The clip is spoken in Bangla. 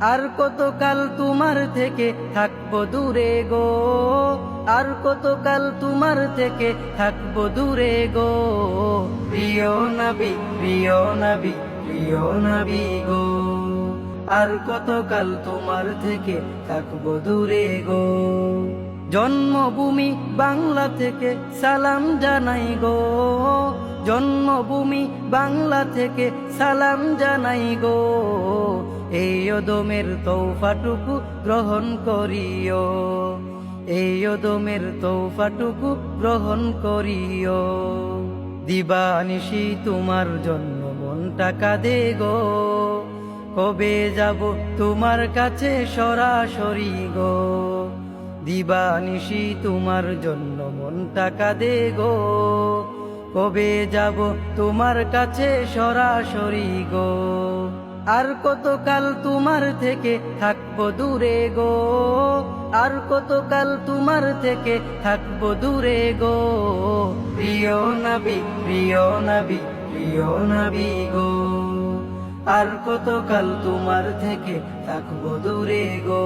আর কতকাল তোমার থেকে থাকবো দূরে গো, আর কতকাল তোমার থেকে থাকবো দূরে গো। প্রিয় নবী, প্রিয় নবী, প্রিয় নবী গো, আর কতকাল তোমার থেকে থাকবো দূরে গো। জন্মভূমি বাংলা থেকে সালাম জানাই গো, জন্মভূমি বাংলা থেকে সালাম জানাই গো। এই অদমের তৌফাটুকু গ্রহণ করিও, এই অদমের তৌফাটুকু গ্রহণ করিও। দিবানিশি তোমার জন্য মনটা কাঁদে গো, কবে যাব তোমার কাছে সরাসরি গো। দিবানিশি তোমার জন্য মনটা কাঁদে গো, কবে যাব তোমার কাছে সরাসরি গো। আর কতকাল তোমার থেকে থাকবো দূরে গো, আর কতকাল তোমার থেকে থাকবো দূরে গো। প্রিয় নবী, প্রিয় নবী, প্রিয় নবী গো, আর কতকাল তোমার থেকে থাকবো দূরে গো।